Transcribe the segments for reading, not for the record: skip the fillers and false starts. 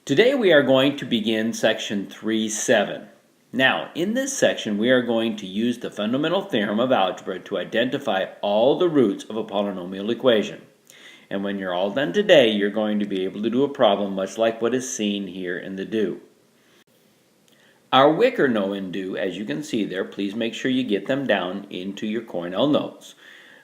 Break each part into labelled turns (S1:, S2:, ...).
S1: Today we are going to begin section 3.7. Now, in this section we are going to use the fundamental theorem of algebra to identify all the roots of a polynomial equation. And when you're all done today, you're going to be able to do a problem much like what is seen here in the do. Our wick or no and do, as you can see there, please make sure you get them down into your Cornell notes.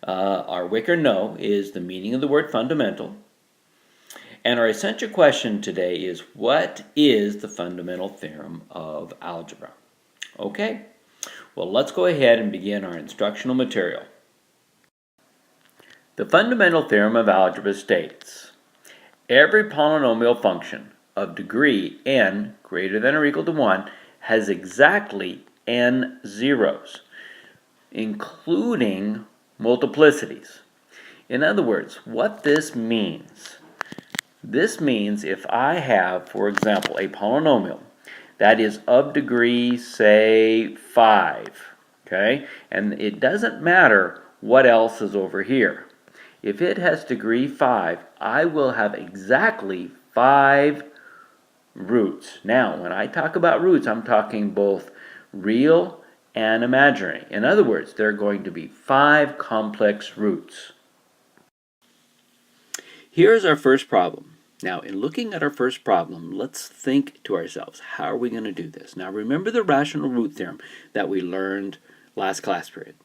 S1: Our wick or no is the meaning of the word fundamental. And our essential question today is, what is the fundamental theorem of algebra? Okay, well, let's go ahead and begin our instructional material. The fundamental theorem of algebra states, every polynomial function of degree n greater than or equal to 1 has exactly n zeros, including multiplicities. In other words, what this means if I have, for example, a polynomial that is of degree, say, 5, okay? And it doesn't matter what else is over here. If it has degree 5, I will have exactly 5 roots. Now, when I talk about roots, I'm talking both real and imaginary. In other words, there are going to be 5 complex roots. Here's our first problem. Now, in looking at our first problem, let's think to ourselves, how are we going to do this? Now, remember the rational root theorem that we learned last class period.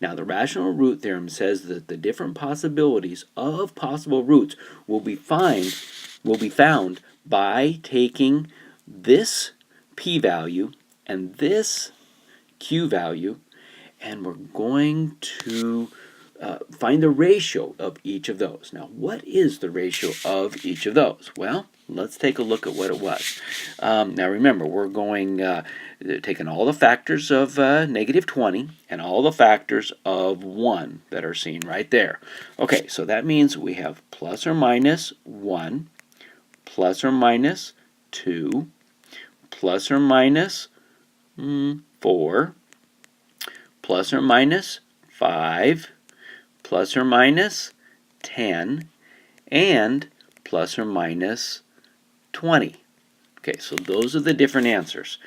S1: Now, the rational root theorem says that the different possibilities of possible roots will be found by taking this p-value and this q-value, and we're going to find the ratio of each of those. Now, what is the ratio of each of those? Well, let's take a look at what it was. Now, remember, we're going taking all the factors of negative 20 and all the factors of 1 that are seen right there. Okay, so that means we have plus or minus 1, plus or minus 2, plus or minus 4, plus or minus 5, plus or minus 10, and plus or minus 20. Okay, so those are the different answers,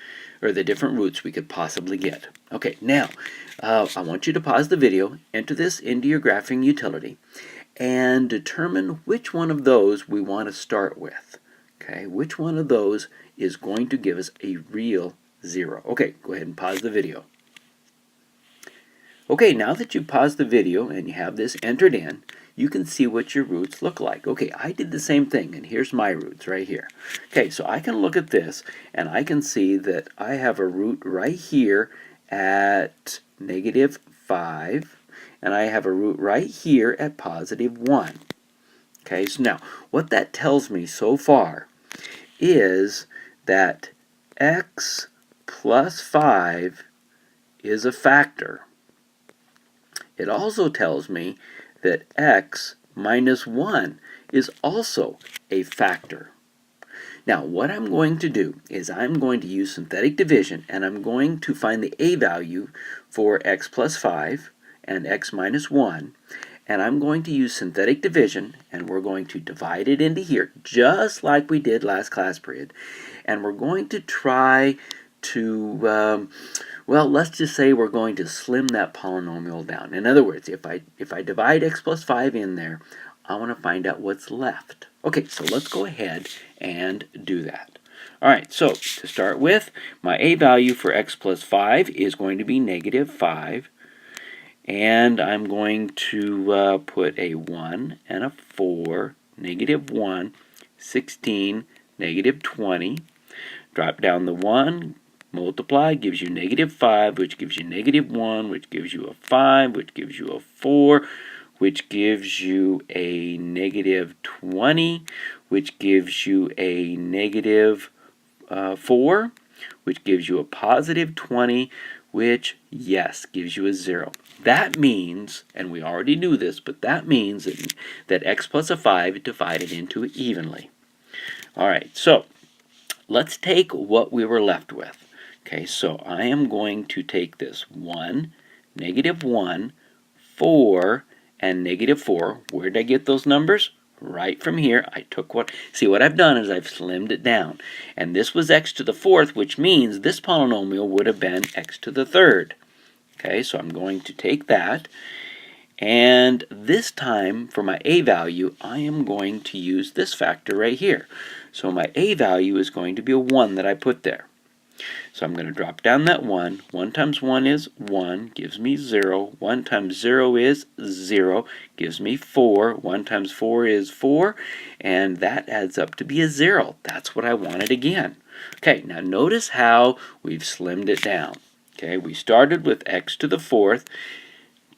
S1: or the different roots we could possibly get. Okay, now, I want you to pause the video, enter this into your graphing utility, and determine which one of those we want to start with. Okay, which one of those is going to give us a real 0. Okay, go ahead and pause the video. Okay, now that you've paused the video and you have this entered in, you can see what your roots look like. Okay, I did the same thing, and here's my roots right here. Okay, so I can look at this, and I can see that I have a root right here at negative 5, and I have a root right here at positive 1. Okay, so now, what that tells me so far is that x plus 5 is a factor. It also tells me that x minus 1 is also a factor. Now, what I'm going to do is I'm going to use synthetic division, and I'm going to find the a value for x plus 5 and x minus 1, and I'm going to use synthetic division, and we're going to divide it into here, just like we did last class period, and we're going to try to well, let's just say we're going to slim that polynomial down. In other words, if I divide x plus 5 in there, I want to find out what's left. Okay, so let's go ahead and do that. All right, so to start with, my a value for x plus 5 is going to be negative 5. And I'm going to put a 1 and a 4, negative 1, 16, negative 20. Drop down the 1. Multiply gives you negative 5, which gives you negative 1, which gives you a 5, which gives you a 4, which gives you a negative 20, which gives you a negative 4, which gives you a positive 20, which, yes, gives you a 0. That means, and we already knew this, but that means that x plus a 5 divided into evenly. All right, so let's take what we were left with. Okay, so I am going to take this 1, negative 1, 4, and negative 4. Where did I get those numbers? right from here. See what I've done is I've slimmed it down. And this was x to the fourth, which means this polynomial would have been x to the third. Okay, so I'm going to take that. And this time, for my a value, I am going to use this factor right here. So my a value is going to be a 1 that I put there. So I'm going to drop down that 1. 1 times 1 is 1, gives me 0. 1 times 0 is 0, gives me 4. 1 times 4 is 4, and that adds up to be a 0. That's what I wanted again. Okay, now notice how we've slimmed it down. Okay, we started with x to the fourth,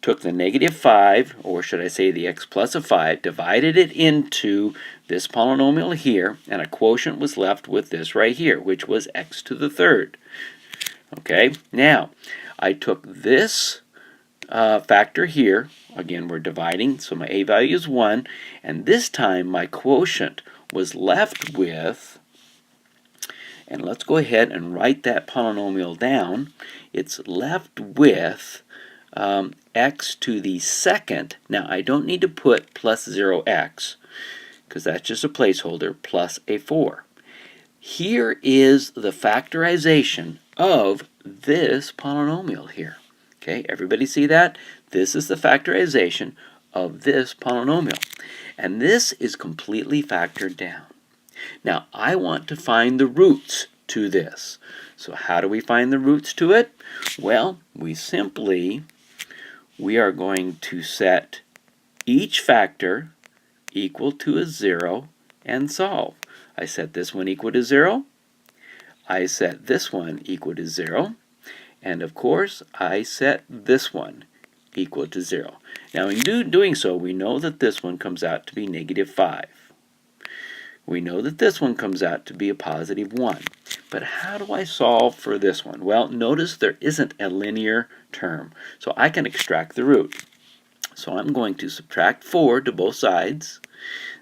S1: took the negative 5, or should I say the x plus a 5, divided it into this polynomial here, and a quotient was left with this right here, which was x to the third. Okay, now I took this factor here, again we're dividing, so my a value is 1, and this time my quotient was left with, and let's go ahead and write that polynomial down, it's left with x to the second. Now I don't need to put plus 0x because that's just a placeholder, plus a 4. Here is the factorization of this polynomial here. Okay, everybody see that? This is the factorization of this polynomial. And this is completely factored down. Now I want to find the roots to this. So how do we find the roots to it? Well, we are going to set each factor equal to a 0 and solve. I set this one equal to 0. I set this one equal to 0. And of course, I set this one equal to 0. Now in doing so, we know that this one comes out to be negative 5. We know that this one comes out to be a positive 1. But how do I solve for this one? Well, notice there isn't a linear term, so I can extract the root. So I'm going to subtract 4 to both sides.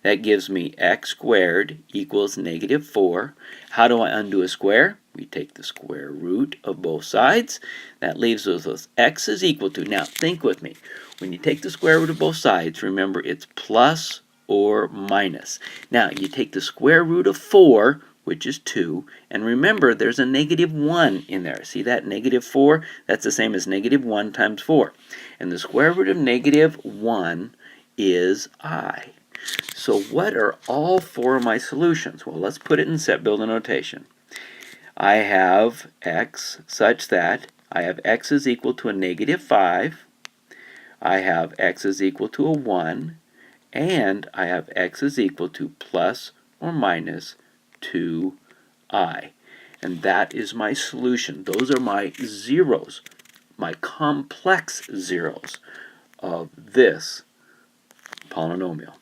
S1: That gives me x squared equals negative 4. How do I undo a square? We take the square root of both sides. That leaves us with x is equal to, now think with me, when you take the square root of both sides, remember it's plus or minus. Now you take the square root of 4, which is 2, and remember there's a negative 1 in there. See that negative 4? That's the same as negative 1 times 4. And the square root of negative 1 is I. So what are all 4 of my solutions? Well, let's put it in set builder notation. I have x such that I have x is equal to a negative 5. I have x is equal to a 1. And I have x is equal to plus or minus 2i. And that is my solution. Those are my zeros, my complex zeros of this polynomial.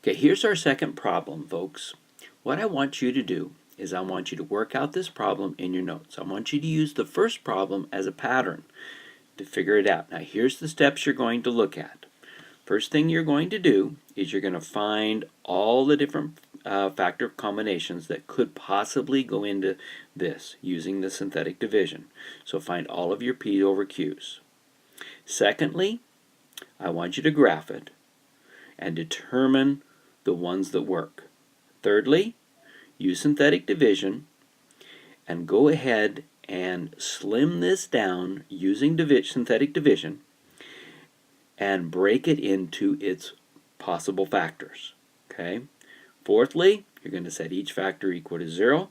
S1: Okay, here's our second problem, folks. What I want you to do is I want you to work out this problem in your notes. I want you to use the first problem as a pattern to figure it out. Now here's the steps you're going to look at. First thing you're going to do is you're going to find all the different factor combinations that could possibly go into this using the synthetic division. So find all of your P over Q's. Secondly, I want you to graph it and determine the ones that work. Thirdly, use synthetic division and go ahead and slim this down using synthetic division and break it into its possible factors. Okay. Fourthly, you're going to set each factor equal to 0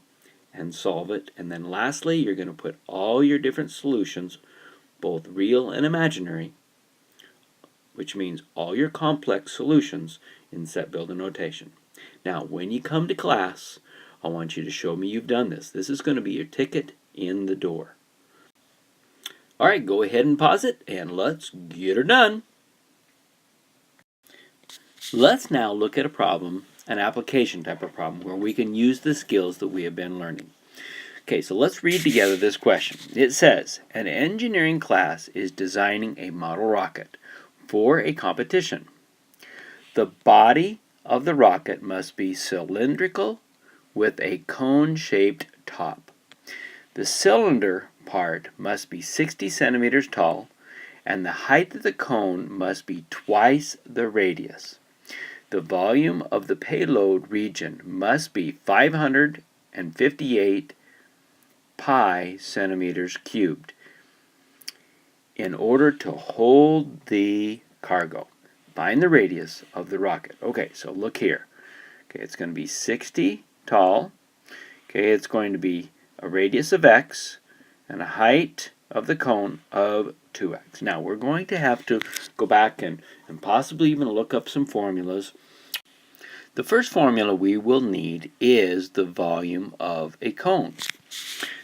S1: and solve it. And then lastly, you're going to put all your different solutions, both real and imaginary, which means all your complex solutions, in set builder notation. Now, when you come to class, I want you to show me you've done this. This is going to be your ticket in the door. All right, go ahead and pause it, and let's get her done. Let's now look at a problem, an application type of problem, where we can use the skills that we have been learning. Okay, so let's read together this question. It says, an engineering class is designing a model rocket for a competition. The body of the rocket must be cylindrical with a cone-shaped top. The cylinder part must be 60 centimeters tall and the height of the cone must be twice the radius. The volume of the payload region must be 558 pi centimeters cubed in order to hold the cargo. Find the radius of the rocket. Okay, so look here. Okay, it's going to be 60 tall. Okay, it's going to be a radius of x and a height of the cone of 2x. Now, we're going to have to go back and possibly even look up some formulas. The first formula we will need is the volume of a cone.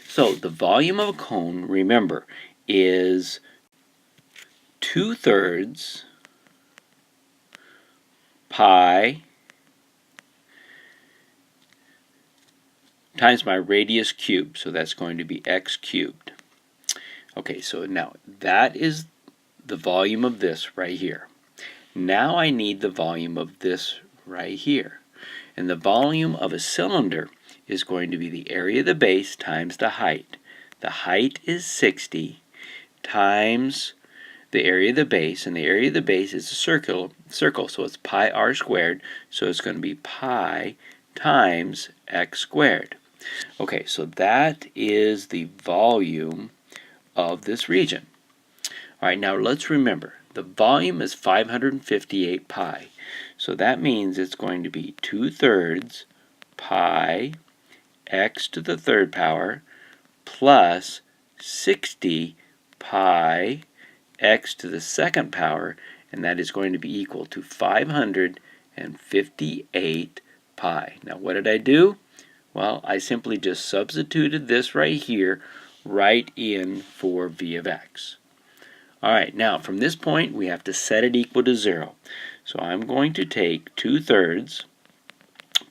S1: So, the volume of a cone, remember, is 2/3 pi times my radius cubed. So that's going to be x cubed. Okay, so now that is the volume of this right here. Now I need the volume of this right here. And the volume of a cylinder is going to be the area of the base times the height. The height is 60 times the area of the base, and the area of the base is a circle, so it's pi r squared, so it's going to be pi times x squared. Okay, so that is the volume of this region. All right, now let's remember, the volume is 558 pi, so that means it's going to be 2/3 pi x to the third power plus 60 pi x to the second power, and that is going to be equal to 558 pi. Now what did I do? Well, I simply just substituted this right here right in for v of x. Alright, now from this point we have to set it equal to 0. So I'm going to take 2/3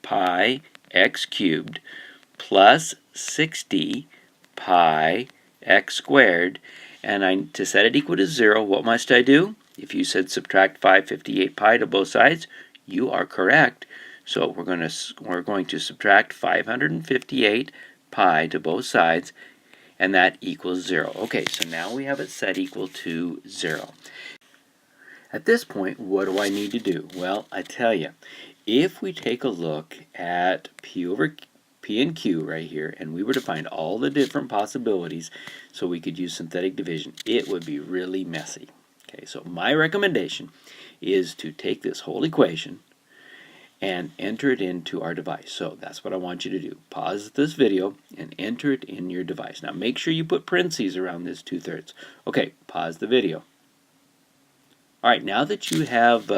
S1: pi x cubed plus 60 pi x squared, and to set it equal to 0, what must I do? If you said subtract 558 pi to both sides, you are correct. So we're going to subtract 558 pi to both sides, and that equals 0. Okay, so now we have it set equal to 0. At this point, what do I need to do? Well, I tell you, if we take a look at P over P and Q right here, and we were to find all the different possibilities so we could use synthetic division, it would be really messy. Okay, so my recommendation is to take this whole equation and enter it into our device. So that's what I want you to do. Pause this video and enter it in your device. Now make sure you put parentheses around this 2/3. Okay, pause the video. Alright, now that you have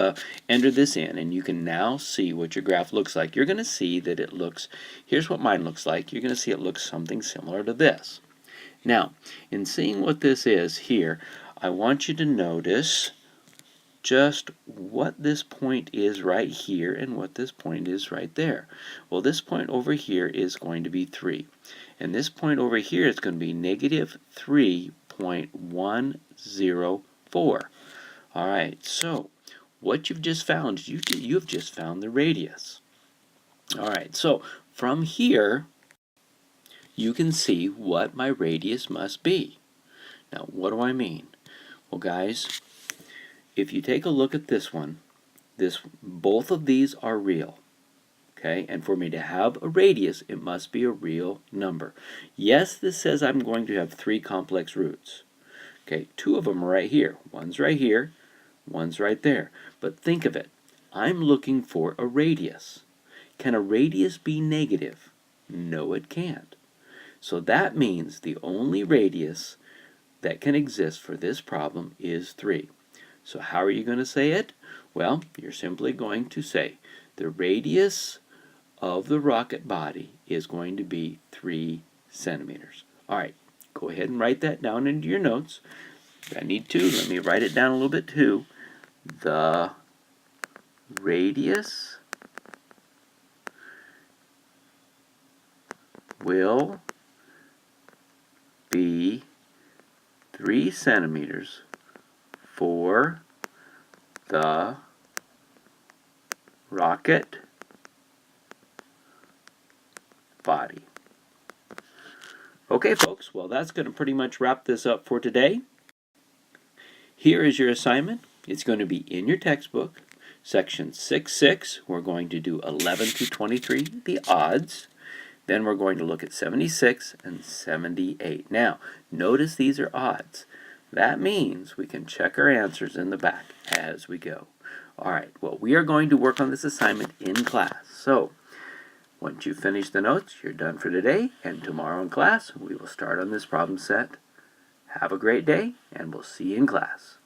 S1: entered this in and you can now see what your graph looks like, you're going to see that it looks, here's what mine looks like, you're going to see it looks something similar to this. Now, in seeing what this is here, I want you to notice just what this point is right here and what this point is right there. Well, this point over here is going to be 3. And this point over here is going to be negative 3.104. Alright, so what you've just found is you've just found the radius. Alright, so from here you can see what my radius must be. Now, what do I mean? Well, guys, if you take a look at this one, both of these are real. Okay, and for me to have a radius, it must be a real number. Yes, this says I'm going to have 3 complex roots. Okay, 2 of them are right here. One's right here, one's right there. But think of it. I'm looking for a radius. Can a radius be negative? No, it can't. So that means the only radius that can exist for this problem is 3. So how are you going to say it? Well, you're simply going to say the radius of the rocket body is going to be 3 centimeters. Alright, go ahead and write that down into your notes. If I need to, let me write it down a little bit too. The radius will be 3 centimeters for the rocket body. Okay, folks, well, that's going to pretty much wrap this up for today. Here is your assignment. It's going to be in your textbook. Section 6.6, we're going to do 11 to 23, the odds. Then we're going to look at 76 and 78. Now, notice these are odds. That means we can check our answers in the back as we go. All right, well, we are going to work on this assignment in class. So, once you finish the notes, you're done for today, and tomorrow in class, we will start on this problem set. Have a great day, and we'll see you in class.